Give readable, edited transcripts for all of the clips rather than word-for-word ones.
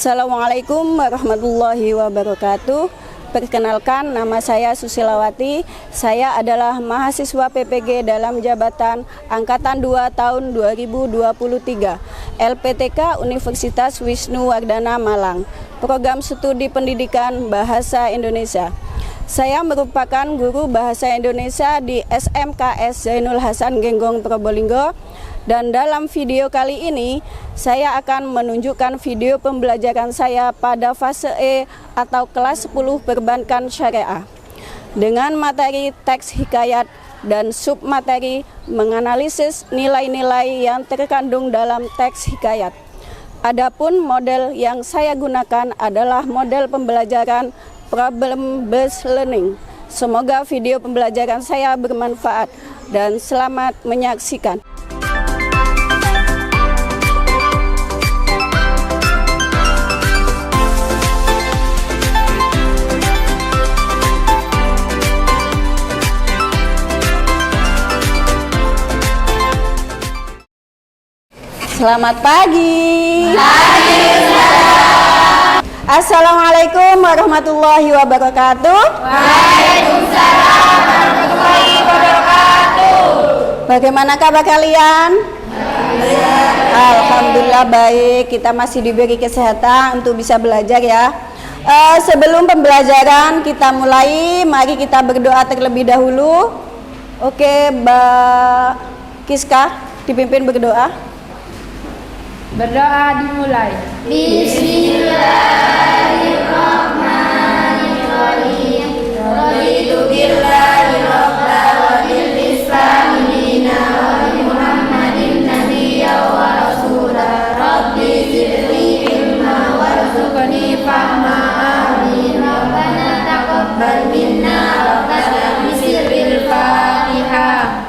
Assalamualaikum warahmatullahi wabarakatuh. Perkenalkan, nama saya Susilawati. Saya adalah mahasiswa PPG dalam jabatan Angkatan 2 tahun 2023 LPTK Universitas Wisnuwardana Malang, Program Studi Pendidikan Bahasa Indonesia. Saya merupakan guru Bahasa Indonesia di SMKS Zainul Hasan Genggong Probolinggo. Dan dalam video kali ini, saya akan menunjukkan video pembelajaran saya pada fase E atau kelas 10 perbankan syariah dengan materi teks hikayat dan submateri menganalisis nilai-nilai yang terkandung dalam teks hikayat. Adapun model yang saya gunakan adalah model pembelajaran problem based learning. Semoga video pembelajaran saya bermanfaat dan selamat menyaksikan. Selamat pagi. Assalamualaikum warahmatullahi wabarakatuh. Waalaikumsalam warahmatullahi wabarakatuh. Bagaimana kabar kalian? Alhamdulillah baik. Kita masih diberi kesehatan untuk bisa belajar ya. Sebelum pembelajaran kita mulai, mari kita berdoa terlebih dahulu. Oke, Mbak Kiska dipimpin berdoa. Berdoa dimulai. Bismillahirrahmanirrahim. Raditu billahi rabba wa bil islami dina wa bi Muhammadin nabiyya wa rasula. Rabbi zidni ilma warzuqni fahma. Amin. Rabbana taqabbal minna rabbana bisirril Fatihah.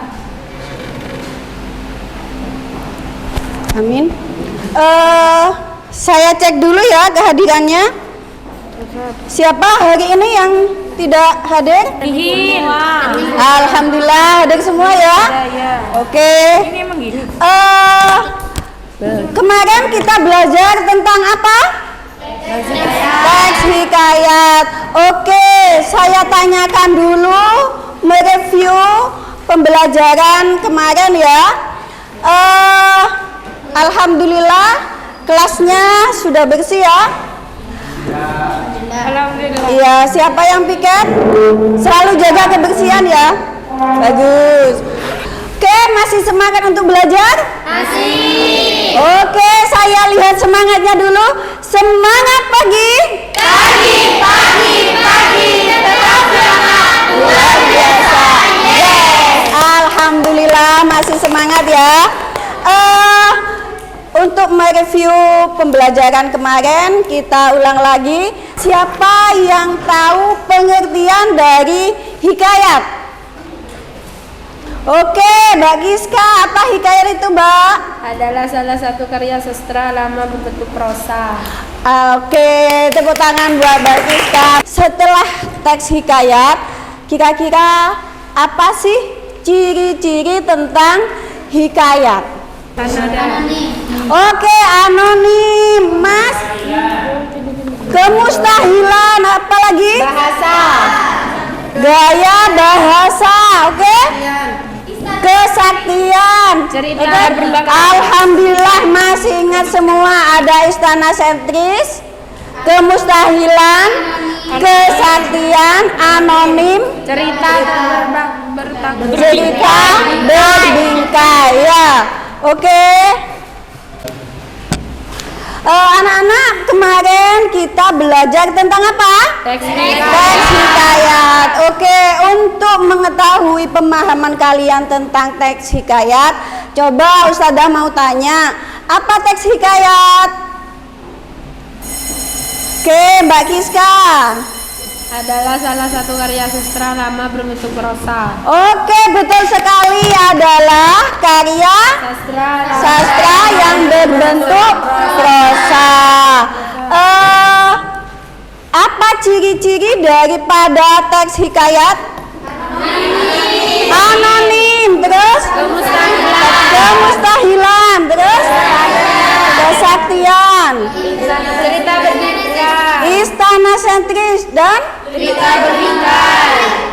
Amin. Saya cek dulu ya kehadirannya. Siapa hari ini yang tidak hadir? Alhamdulillah hadir semua ya. Oke. Kemarin kita belajar tentang apa? Teks hikayat. Oke, saya tanyakan dulu, mereview pembelajaran kemarin ya. Alhamdulillah kelasnya sudah bersih ya. Alhamdulillah. Iya, siapa yang piket? Selalu jaga kebersihan ya. Bagus. Oke, masih semangat untuk belajar? Masih. Oke, saya lihat semangatnya dulu. Semangat pagi. Pagi, pagi, pagi, tetap semangat, luar biasa. Yes. Alhamdulillah masih semangat ya. Untuk mereview pembelajaran kemarin, kita ulang lagi. Siapa yang tahu pengertian dari hikayat? Oke, Mbak Giska, apa hikayat itu, Mbak? Adalah salah satu karya sastra lama berbentuk prosa. Oke, tepuk tangan buat Mbak Giska. Setelah teks hikayat, kira-kira apa sih ciri-ciri tentang hikayat? Anonim. Oke, anonim, Mas. Kemustahilan, apa lagi? Bahasa. Gaya bahasa, oke? Kesaktian. Cerita Oke. berbangga. Alhamdulillah masih ingat semua. Ada istana sentris, kemustahilan, kesaktian, anonim, Cerita cerita berbingkai ya. Oke. Anak-anak, kemarin kita belajar tentang apa? Teks Teks hikayat. Oke, untuk mengetahui pemahaman kalian tentang teks hikayat, coba Ustazah mau tanya, apa teks hikayat? Oke, Mbak Kiska. adalah salah satu karya sastra lama berbentuk prosa. Oke, betul sekali, adalah karya sastra yang berbentuk prosa. Apa ciri-ciri daripada teks hikayat? Anonim, terus kemustahilan, terus Kesaktian. Cerita berbingkai. Istana sentris dan Cerita berbingkai.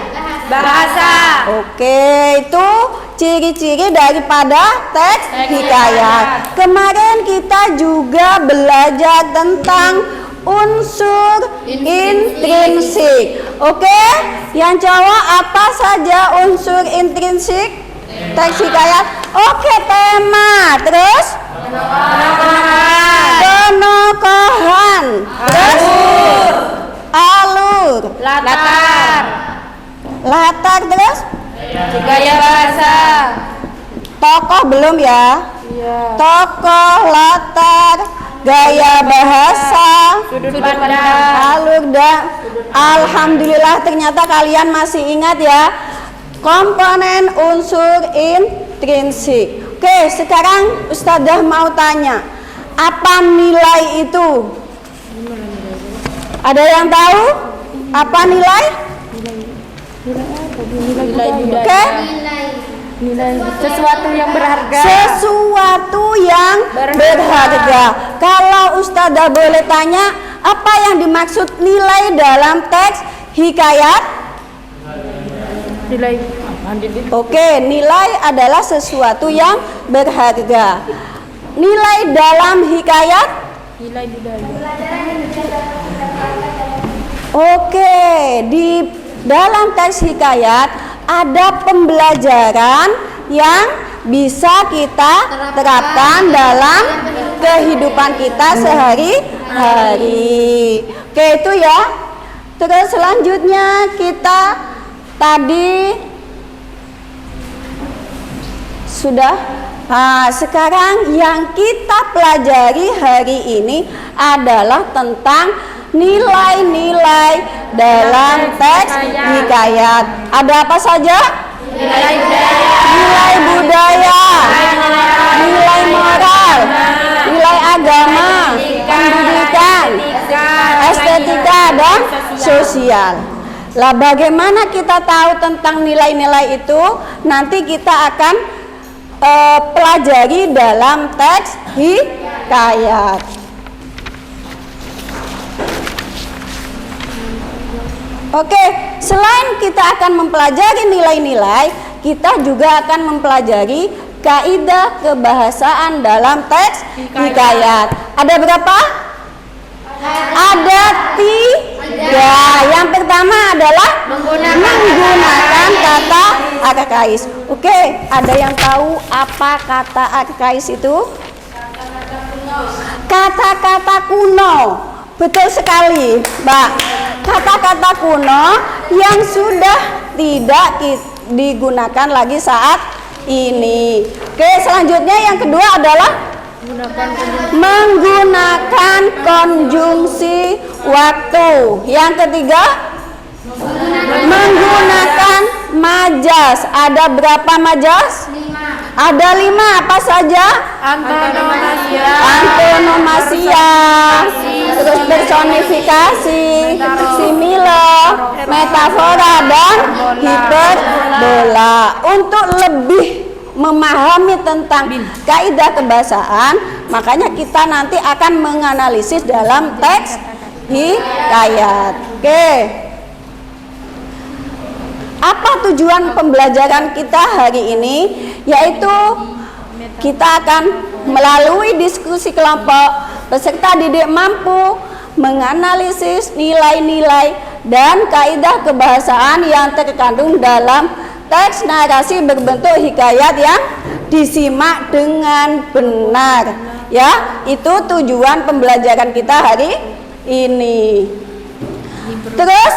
Bahasa. oke, itu ciri-ciri daripada teks hikayat. Kemarin kita juga belajar tentang unsur intrinsik. Oke, yang cowok apa saja unsur intrinsik teks hikayat? Oke, tema, terus penokohan, terus alur, latar, terus Gaya bahasa. tokoh belum ya? Tokoh, latar, gaya bahasa, Sudut pandang. alur, dan alhamdulillah ternyata kalian masih ingat ya komponen unsur intrinsik. Oke, sekarang Ustadzah mau tanya, apa nilai itu? Ada yang tahu apa nilai? Oke, Sesuatu yang berharga. sesuatu yang berharga. Kalau Ustadzah boleh tanya, apa yang dimaksud nilai dalam teks hikayat? Nilai. Oke, nilai adalah sesuatu yang berharga. Nilai dalam hikayat? Nilai budaya. Oke, di dalam teks hikayat ada pembelajaran yang bisa kita terapkan dalam kehidupan kita sehari-hari. Oke, itu ya. Terus selanjutnya kita tadi sudah. Nah, sekarang yang kita pelajari hari ini adalah tentang nilai-nilai dalam teks hikayat. Ada apa saja? Nilai budaya. Nilai budaya, nilai moral, nilai agama, pendidikan, estetika, dan sosial. Lah, bagaimana kita tahu tentang nilai-nilai itu? Nanti kita akan pelajari dalam teks hikayat. Oke, selain kita akan mempelajari nilai-nilai, kita juga akan mempelajari kaidah kebahasaan dalam teks hikayat. Ada berapa? Ada 3. Yang pertama adalah menggunakan kata arkais. Oke, ada yang tahu apa kata arkais itu? Kata-kata kuno. Betul sekali, Mbak. Kata-kata kuno yang sudah tidak digunakan lagi saat ini. Oke, selanjutnya yang kedua adalah menggunakan konjungsi waktu. Yang ketiga, menggunakan majas. Ada berapa majas? 5. Ada 5, apa saja? Antonomasia, terus personifikasi, simile, metafora, dan hiperbola. Untuk lebih memahami tentang kaidah kebahasaan, makanya kita nanti akan menganalisis dalam teks hikayat. Oke. Apa tujuan pembelajaran kita hari ini? Yaitu kita akan melalui diskusi kelompok, peserta didik mampu menganalisis nilai-nilai dan kaidah kebahasaan yang terkandung dalam teks narasi berbentuk hikayat yang disimak dengan benar. Ya, itu tujuan pembelajaran kita hari ini. Terus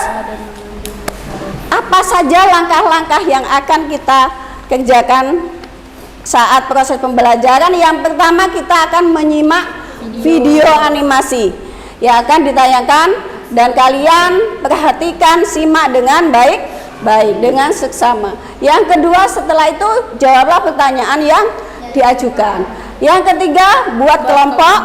apa saja langkah-langkah yang akan kita kerjakan saat proses pembelajaran? Yang pertama, kita akan menyimak video animasi yang akan ditayangkan, dan kalian perhatikan, simak dengan baik-baik, dengan seksama. Yang kedua, setelah itu jawablah pertanyaan yang diajukan. Yang ketiga, buat kelompok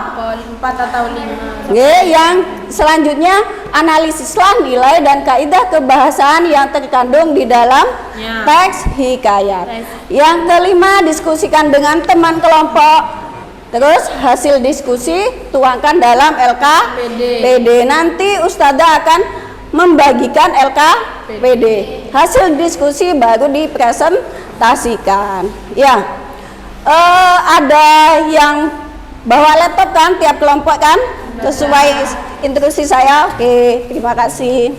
4 atau 5. Yang selanjutnya, analisislah nilai dan kaidah kebahasaan yang terkandung di dalam teks hikayat. Yang kelima, diskusikan dengan teman kelompok Terus hasil diskusi tuangkan dalam LKPD. Nanti Ustazah akan membagikan LKPD. Hasil diskusi baru dipresentasikan. Ya, ada yang bawa laptop kan tiap kelompok kan? Sesuai instruksi saya. Oke, terima kasih.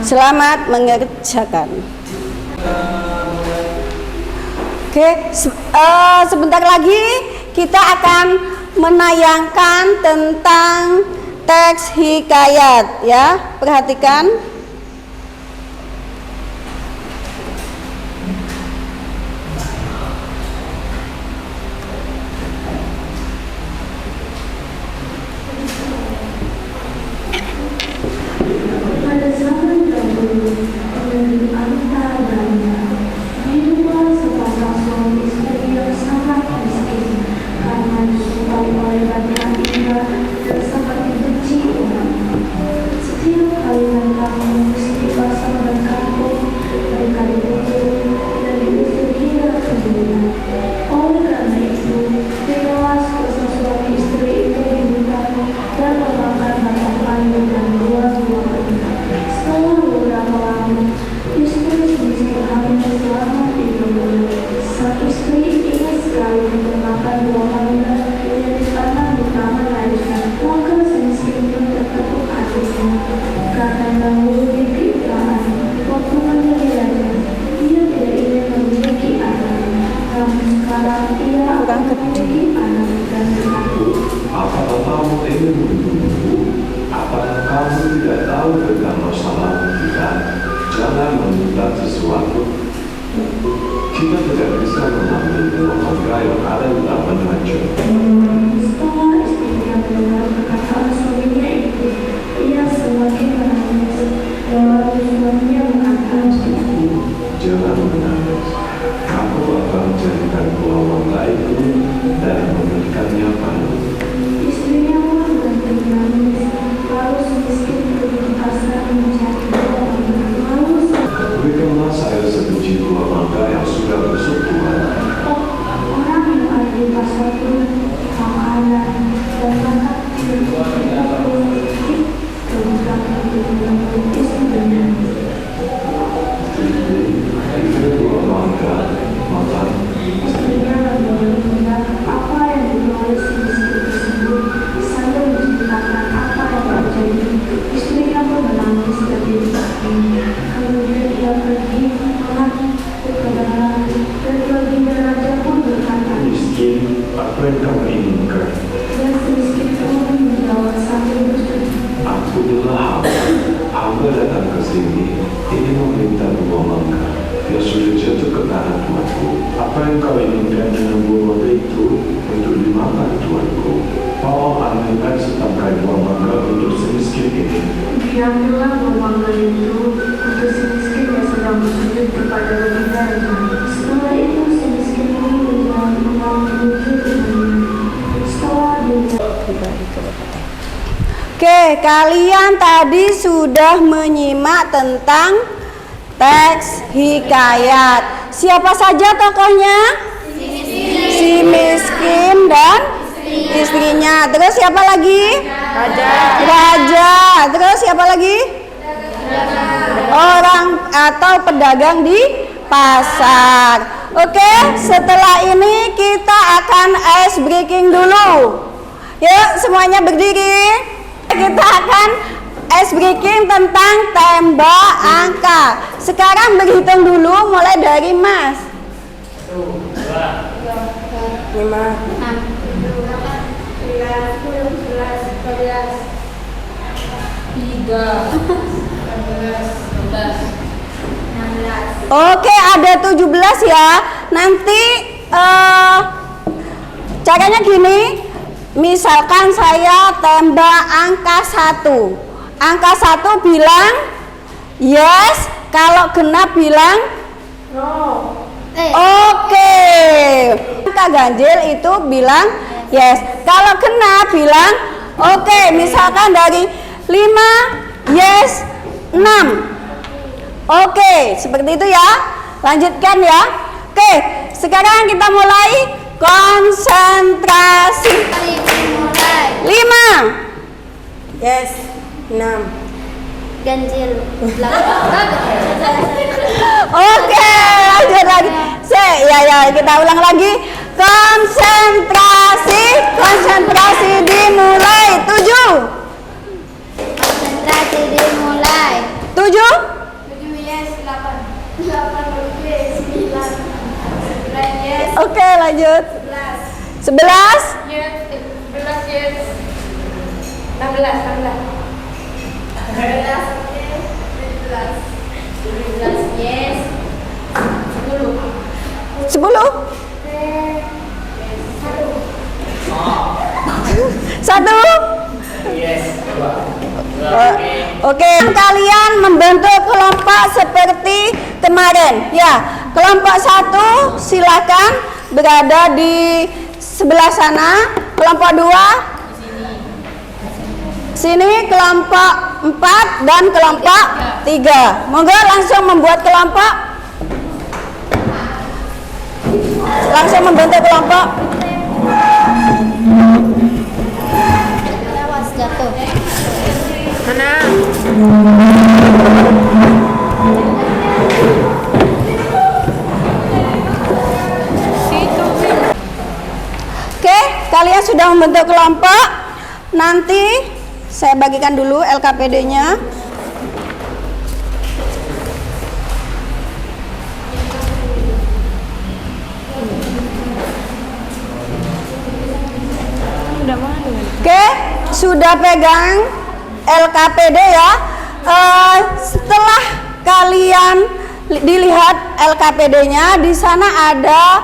Selamat mengerjakan. Oke, sebentar lagi kita akan menayangkan tentang teks hikayat ya. Perhatikan. Oke, kalian tadi sudah menyimak tentang teks hikayat. Siapa saja tokohnya? Si miskin dan istrinya. Terus siapa lagi? Raja. Terus siapa lagi? Orang atau pedagang di pasar. Oke, setelah ini kita akan ice breaking dulu. Yuk, semuanya berdiri. Kita akan ice breaking tentang tembak angka. Sekarang berhitung dulu mulai dari Mas. 5 6 9 10 11 12 13 14 15 16. Oke, ada 17 ya. Nanti caranya gini. Misalkan saya tembak angka 1. Angka 1 bilang yes, kalau genap bilang no. Oke. Angka ganjil itu bilang yes. Kalau genap bilang oke. Misalkan dari 5 yes 6. Oke, seperti itu ya. Lanjutkan ya. Oke, sekarang kita mulai konsentrasi. 5. Yes. 6. Ganjil. Oke, lanjut lagi. Ya, kita ulang lagi. Konsentrasi dimulai. 7. Konsentrasi dimulai. 7. 9. Oke, lanjut. 11. 10. 1. Oke, kalian membentuk kelompok seperti kemarin. Ya, kelompok 1 silakan berada di sebelah sana. Kelompok 2 sini, kelompok 4 dan kelompok 3. Monggo langsung membuat kelompok. Langsung membentuk kelompok. Awas jatuh. Mana? Oke, kalian sudah membentuk kelompok. Nanti saya bagikan dulu LKPD-nya. Oke, sudah pegang LKPD ya. Setelah kalian dilihat LKPD-nya, di sana ada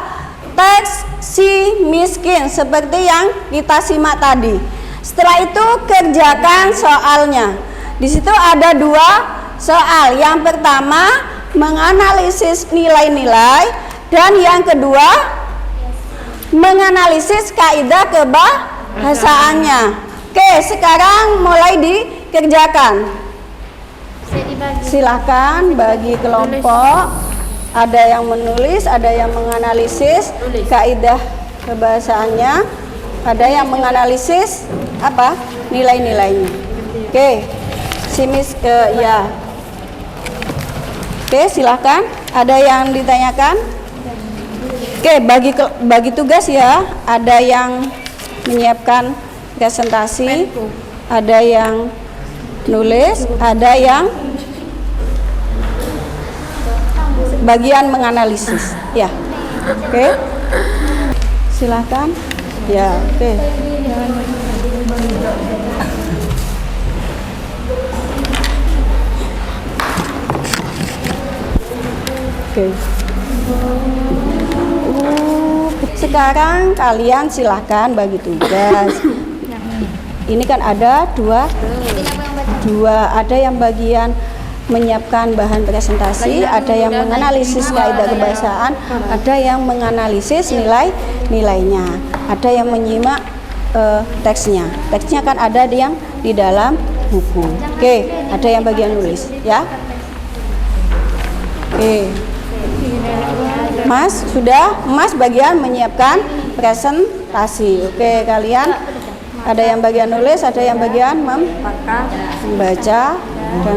teks si miskin seperti yang kita simak tadi. Setelah itu kerjakan soalnya. Di situ ada 2 soal. Yang pertama menganalisis nilai-nilai dan yang kedua menganalisis kaidah kebahasaannya. Oke, sekarang mulai dikerjakan. Silahkan bagi kelompok. Ada yang menulis, ada yang menganalisis kaidah kebahasaannya, ada yang menganalisis apa nilai-nilainya. Oke, simis ya. Oke, silahkan. Ada yang ditanyakan? Oke, bagi tugas ya. Ada yang menyiapkan presentasi, ada yang nulis, ada yang bagian menganalisis. Ya, oke. Silahkan. Ya, oke. Oke. Sekarang kalian silahkan bagi tugas. Ini kan ada dua, ada yang bagian menyiapkan bahan presentasi, ada yang menganalisis kaidah kebahasaan, ada yang menganalisis nilainya, ada yang menyimak teksnya. Teksnya kan ada yang di dalam buku. Oke, ada yang bagian nulis, ya. Oke. Mas, sudah? Mas bagian menyiapkan presentasi. Oke, kalian ada yang bagian nulis, ada yang bagian membaca dan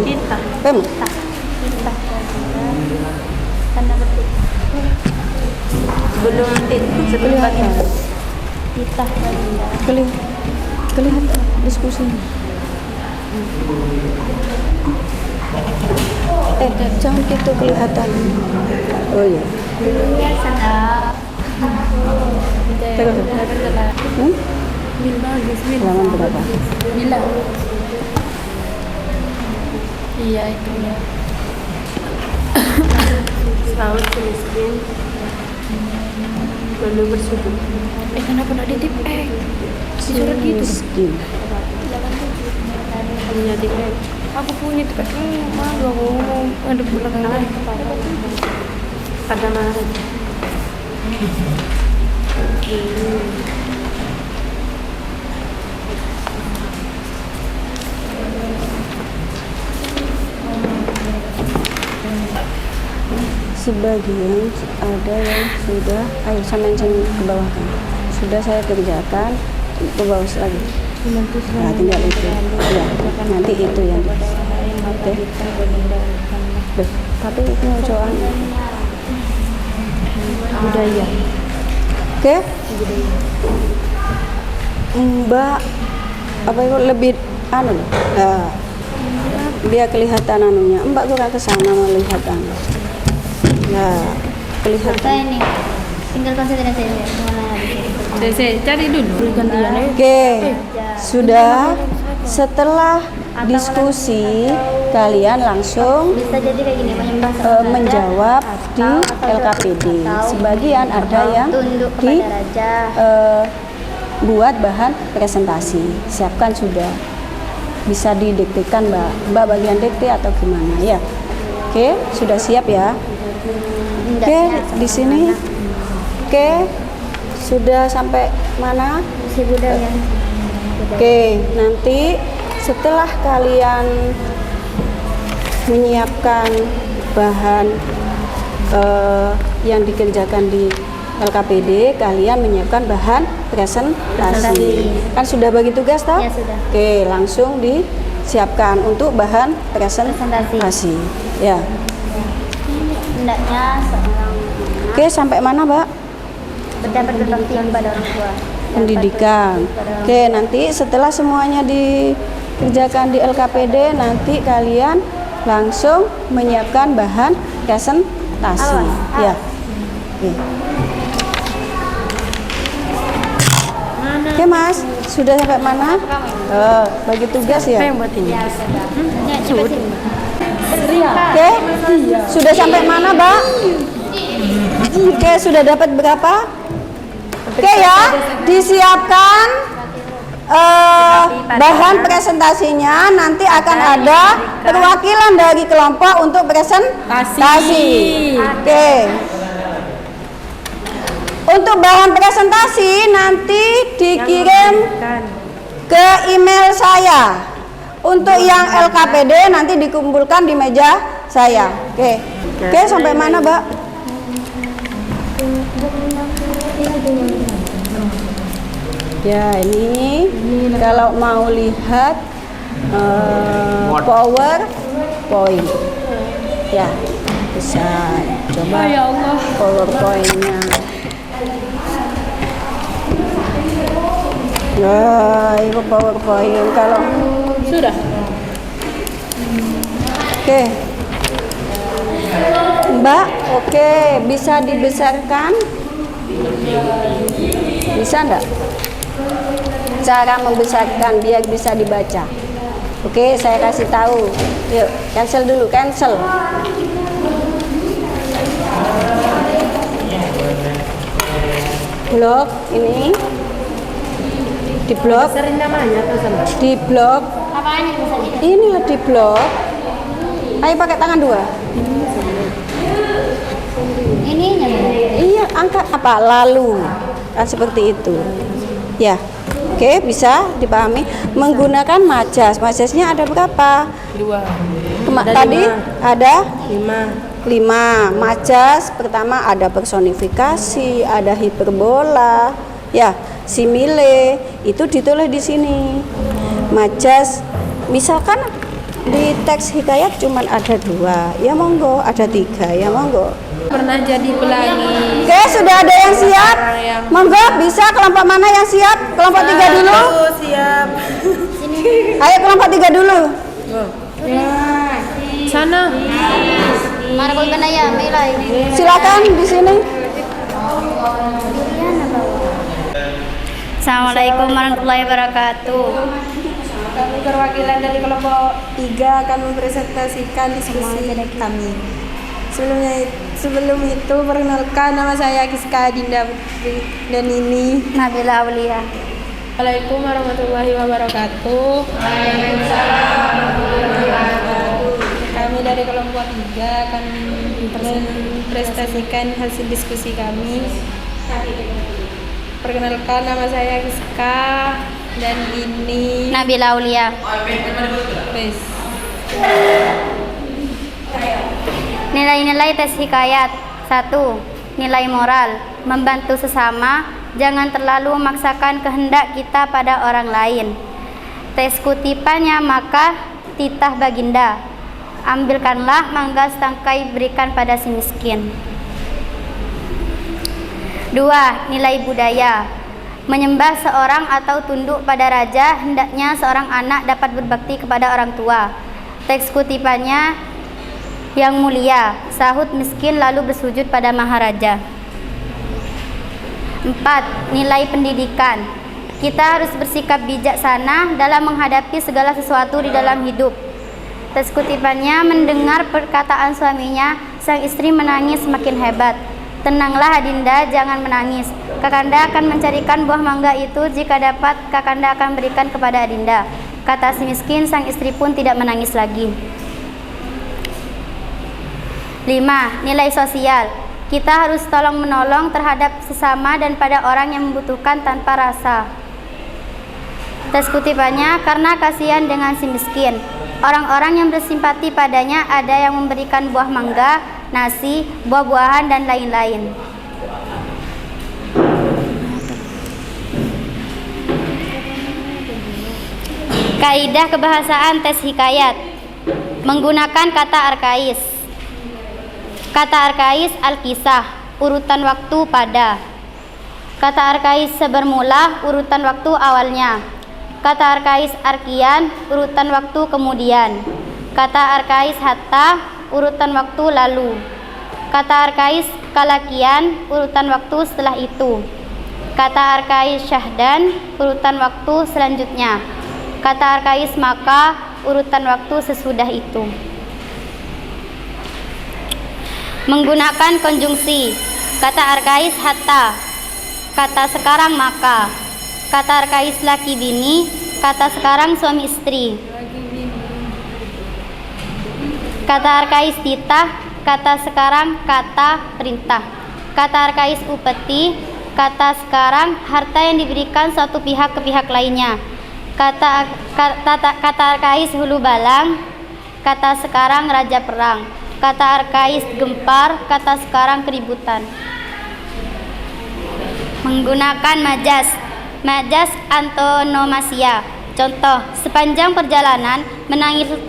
Belum kelihatan. Kelihatan diskusi. Jangan gitu kelihatan. Oh iya. Terus. Halaman berapa? Iya itu ya. Saud miskin perlu bersyukur. Kenapa nggak ditip? Disuruh gitu. Miskin. Punya tiket. Aku punya tiket. Malu aku ngomong ada belakang. Ada mana? sebagian ada yang sudah, ayo saya mention ke bawah kan. Sudah saya kerjakan, ke bawah lagi. Nah, tinggal itu. Ya, nanti itu yang. Oke. Loh, tapi itu soalnya budaya. Oke. Mbak apa itu lebih anu loh. Dia kelihatan anunya. Mbak juga ke sana melihat anu. Ya, kelihatan. ini tinggal konsentrasi Cari dulu. Oke, sudah. Setelah diskusi, kalian langsung bisa jadi kayak gini menjawab di LKPD. Sebagian ada yang tunduk di kepada raja. buat bahan presentasi. Siapkan sudah. Bisa didiktekan Mbak bagian dikte atau gimana ya? Oke, sudah siap ya? Oke, di sini. Oke, sudah sampai mana? Si Buddha ya. Oke, nanti setelah kalian menyiapkan bahan yang dikerjakan di LKPD, kalian menyiapkan bahan presentasi. Kan sudah bagi tugas toh? Ya, sudah. Oke, langsung disiapkan untuk bahan presentasi. Ya. Hendaknya seorang Oke, sampai mana, Mbak? berdapat berbakti kepada orang tua. Pendidikan. Oke, nanti setelah semuanya dikerjakan di LKPD, nanti kalian langsung menyiapkan bahan presentasi. Ya. Oke. Oke, Mas, sudah sampai mana? Bagi tugas ya. Oke, sudah sampai mana, Mbak? Oke, sudah dapat berapa? Oke ya, disiapkan bahan presentasinya. Nanti akan ada perwakilan dari kelompok untuk presentasi. Oke. Untuk bahan presentasi nanti dikirim ke email saya. Untuk yang LKPD nanti dikumpulkan di meja saya. Oke. Oke, sampai mana, Mbak? Ya, ini kalau mau lihat PowerPoint. Ya, bisa coba PowerPoint-nya. Nah, itu PowerPoint kalau Sudah. oke. Mbak, oke, bisa dibesarkan? Bisa enggak? Cara membesarkan biar bisa dibaca. Oke, saya kasih tahu. Yuk, cancel dulu, cancel. Blok ini di blok, di blok ini loh, di blok. Ayo pakai tangan dua. Ininya Iya, angkat apa? Lalu kan seperti itu. Ya, oke, bisa dipahami. Menggunakan majas. Majasnya ada berapa? 2. Tadi ada 5. 5. Majas pertama ada personifikasi, ada hiperbola, ya, simile. Itu ditulis di sini. Majas, misalkan di teks hikayat cuma ada 2, ya monggo. Ada 3, ya monggo. Pernah jadi pelangi. Oke, sudah ada yang siap? Monggo, bisa kelompok mana yang siap? Kelompok 3 dulu. Siap. Ayo kelompok 3 dulu. Sana. Markul Benaya, Milai. Silakan di sini. Assalamualaikum warahmatullahi wabarakatuh. Kami perwakilan dari kelompok 3 akan mempresentasikan diskusi kami. Sebelum itu perkenalkan, nama saya Giska Dinda Putri dan ini Nabila Aulia. Assalamualaikum warahmatullahi wabarakatuh. kami dari kelompok 3 akan mempresentasikan hasil diskusi kami. Perkenalkan, nama saya Giska dan ini Nabila Aulia. Bes. Nilai Nilai-nilai tes hikayat. 1. Nilai moral, membantu sesama, jangan terlalu memaksakan kehendak kita pada orang lain. Tes kutipannya, maka titah baginda, ambilkanlah mangga setangkai, berikan pada si miskin. 2. Nilai budaya, menyembah seorang atau tunduk pada raja, hendaknya seorang anak dapat berbakti kepada orang tua. Teks kutipannya, yang mulia, sahut miskin lalu bersujud pada maharaja. 4. Nilai pendidikan, kita harus bersikap bijaksana dalam menghadapi segala sesuatu di dalam hidup. Teks kutipannya, mendengar perkataan suaminya, sang istri menangis semakin hebat. Tenanglah Adinda, jangan menangis. Kakanda akan mencarikan buah mangga itu, jika dapat Kakanda akan berikan kepada Adinda. Kata si miskin, sang istri pun tidak menangis lagi. 5. Nilai sosial, kita harus tolong-menolong terhadap sesama dan pada orang yang membutuhkan tanpa rasa. Tes kutipannya, karena kasihan dengan si miskin, orang-orang yang bersimpati padanya ada yang memberikan buah mangga, nasi, buah-buahan, dan lain-lain. Kaidah kebahasaan tes hikayat, menggunakan kata arkais. Kata arkais al-kisah, urutan waktu pada. Kata arkais sebermula, urutan waktu awalnya. Kata arkais arkian, urutan waktu kemudian. Kata arkais hatta, urutan waktu lalu. Kata arkais kalakian, urutan waktu setelah itu. Kata arkais syahdan, urutan waktu selanjutnya. Kata arkais maka, urutan waktu sesudah itu. Menggunakan konjungsi, kata arkais hatta, kata sekarang maka. Kata arkais laki bini, kata sekarang suami istri. Kata arkais titah, kata sekarang kata perintah. Kata arkais upeti, kata sekarang harta yang diberikan suatu pihak ke pihak lainnya. Kata arkais hulu balang, kata sekarang raja perang. Kata arkais gempar, kata sekarang keributan. Menggunakan majas, majas antonomasia. Contoh, sepanjang perjalanan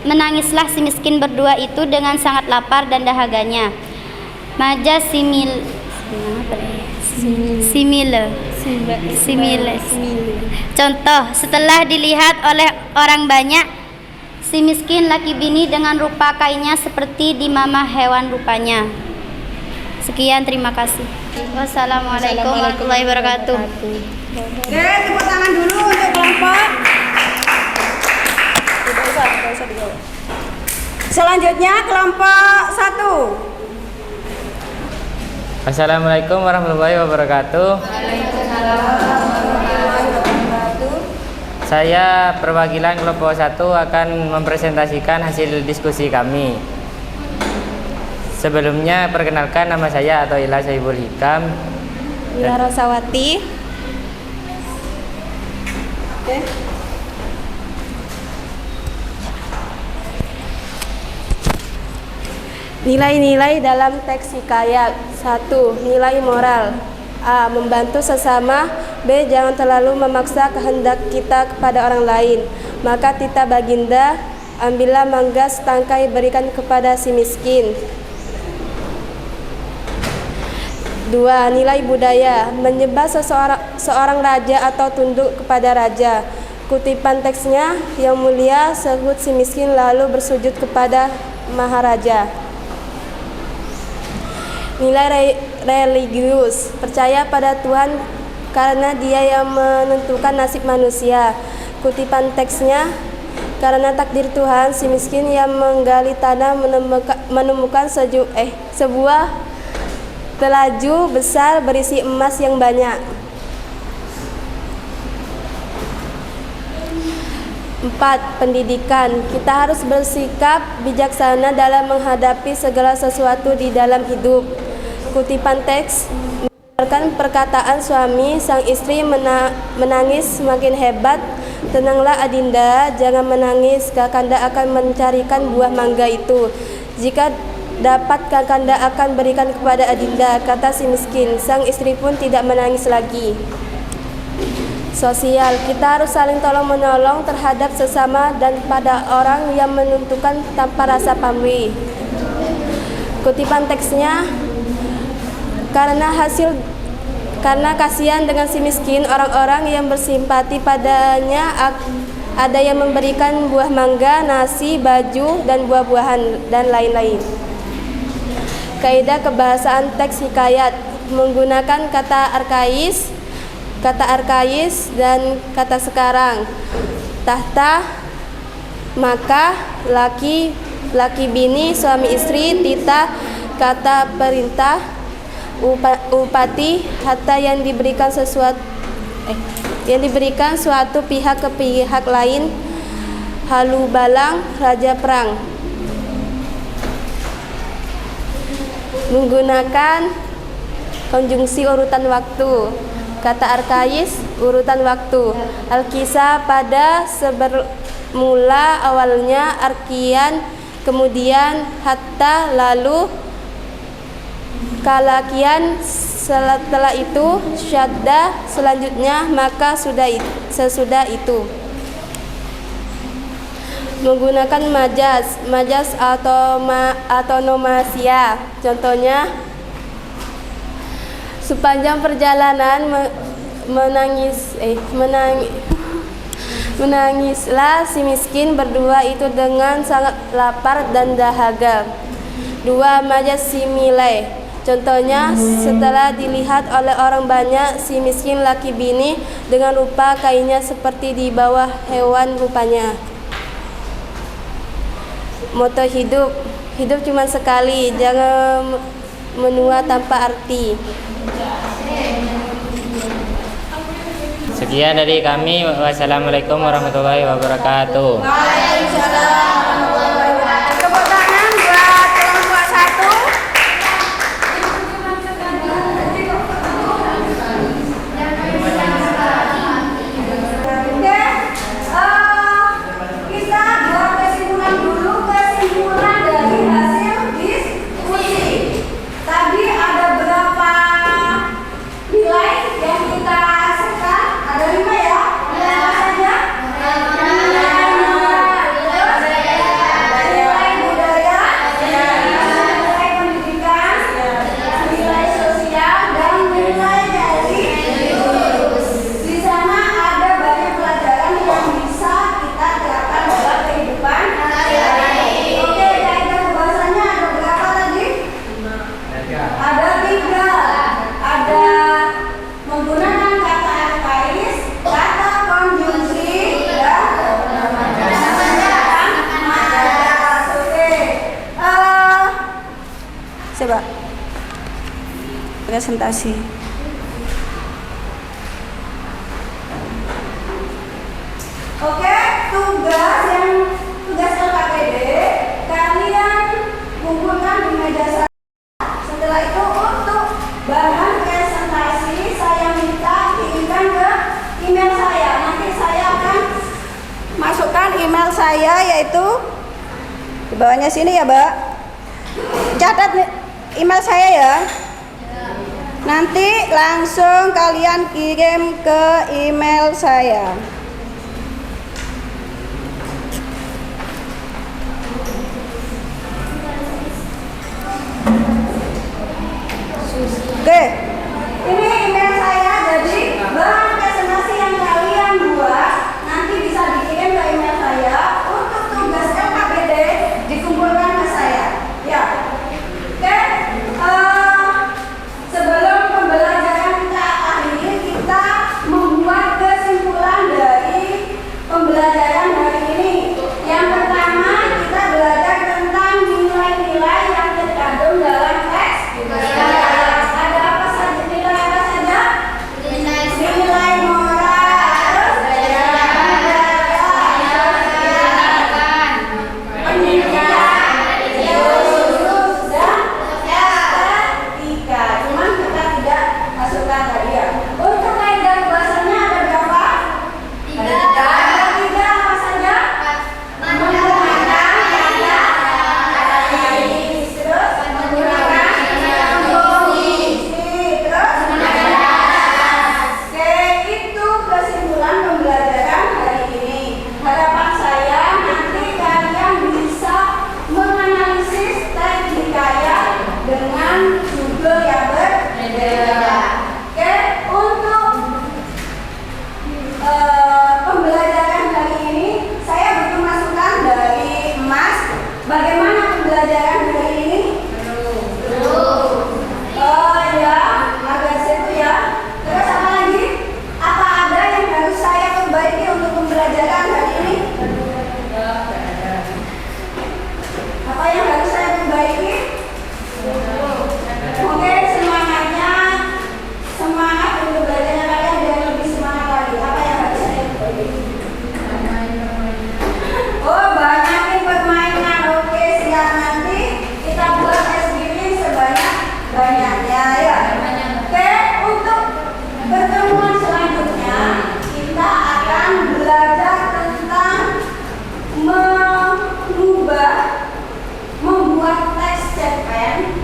menangislah si miskin berdua itu dengan sangat lapar dan dahaganya. Majas simile. Contoh, setelah dilihat oleh orang banyak, si miskin laki bini dengan rupa kainnya seperti dimamah hewan rupanya. Sekian, terima kasih. Wassalamualaikum warahmatullahi wabarakatuh. Oke, tepuk tangan dulu untuk kelompok. Selanjutnya kelompok 1. Assalamualaikum warahmatullahi wabarakatuh. Saya perwakilan kelompok 1 akan mempresentasikan hasil diskusi kami. Sebelumnya perkenalkan, nama saya Atoila Saibul Hikam. Mila Rosawati. Oke. Nilai-nilai dalam teks hikayat. 1. Nilai moral. A. Membantu sesama. B. Jangan terlalu memaksa kehendak kita kepada orang lain. Maka titah baginda, ambillah mangga setangkai, berikan kepada si miskin. 2. Nilai budaya. Menyembah seorang raja atau tunduk kepada raja. Kutipan teksnya, yang mulia, sahut si miskin lalu bersujud kepada maharaja. Nilai religius. Percaya pada Tuhan karena Dia yang menentukan nasib manusia. Kutipan teksnya, karena takdir Tuhan, si miskin yang menggali tanah menemukan sebuah telaju besar berisi emas yang banyak. 4. Pendidikan. Kita harus bersikap bijaksana dalam menghadapi segala sesuatu di dalam hidup. Kutipan teks, mendengarkan perkataan suami, sang istri menangis semakin hebat. Tenanglah Adinda, jangan menangis, Kakanda akan mencarikan buah mangga itu. Jika dapat Kakanda akan berikan kepada Adinda, kata si miskin. Sang istri pun tidak menangis lagi. Sosial, kita harus saling tolong-menolong terhadap sesama dan pada orang yang menentukan tanpa rasa pamrih. Kutipan teksnya, karena kasihan dengan si miskin, orang-orang yang bersimpati padanya ada yang memberikan buah mangga, nasi, baju, dan buah-buahan, dan lain-lain. Kaidah kebahasaan teks hikayat menggunakan kata arkais dan kata sekarang. Tahta, maka, laki bini, suami istri, tita, kata perintah, upati, hatta yang diberikan suatu pihak ke pihak lain, halu balang, raja perang. Menggunakan konjungsi urutan waktu. Kata arkais, urutan waktu. Al-kisah, pada, sebermula, awalnya, arkian, kemudian, hatta, lalu, kalakian, setelah itu, syadda, selanjutnya, maka sesudah itu. Menggunakan majas atau nomasia. Contohnya, sepanjang perjalanan menangislah si miskin berdua itu dengan sangat lapar dan dahaga. 2. Majas simile. Contohnya, setelah dilihat oleh orang banyak, si miskin laki bini dengan rupa kainnya seperti di bawah hewan rupanya. Moto hidup cuma sekali, jangan menua tanpa arti. Sekian dari kami. Wassalamualaikum warahmatullahi wabarakatuh. Tepuk tangan buat kelompok 1. Kita buat kesimpulan dulu, kesimpulan dari hasil diskusi. Tadi ada berapa nilai yang kita hasilkan? Ada 5 ya? Apa saja? Nilai budaya, nilai pendidikan, nilai sosial, dan nilai dari di sana ada banyak pelajaran yang bisa kita terapkan dalam kehidupan sehari-hari. Oke, kaidah pembahasannya ada berapa tadi? Ada 3. Ada menggunakan kata arkais, kata konjungsi, dan majas. Oke. Coba presentasi. Oke, tugas LKPD, kalian kumpulkan di meja saya. Setelah itu untuk bahan presentasi saya minta kirimkan ke email saya. Nanti saya akan masukkan email saya, yaitu di bawahnya sini ya, Mbak. Catat email saya ya. Nanti langsung kalian kirim ke email saya. Oke, ini email saya. Jadi bahan presentasi yang kalian buat nanti bisa dikirim ke email saya. Untuk tugas LKPD dikumpulkan ke saya. Ya, oke. Sebelum pembelajaran kita akhiri, kita membuat kesimpulan dari Bagaimana pembelajaran hari ini? Oh ya, agak seru ya. Terus apa lagi? Apa ada yang harus saya perbaiki untuk pembelajaran hari ini? Apa yang harus saya perbaiki? Oke, semangatnya, semangat untuk belajarnya kalian biar lebih semangat lagi. Apa yang harus saya perbaiki? Oh, banyakin permainan. Oke, siap, nanti kita buat SBB sebanyak-banyaknya ya. Oke, untuk pertemuan selanjutnya kita akan belajar tentang membuat teks cerpen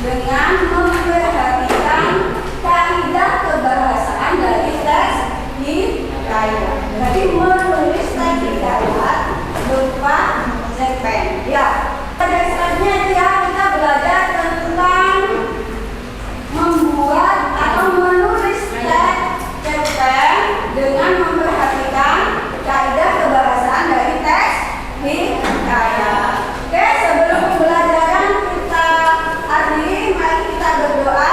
dengan memperhatikan kaidah kebahasaan dari teks hikayat. Jadi menulis teks hikayat berupa cerpen. Ya, pada selanjutnya ya kita belajar tentang membuat atau menulis teks cerpen dengan memperhatikan kaidah kebahasaan dari teks hikayat. Oke, sebelum pembelajaran kita akhiri, mari kita berdoa.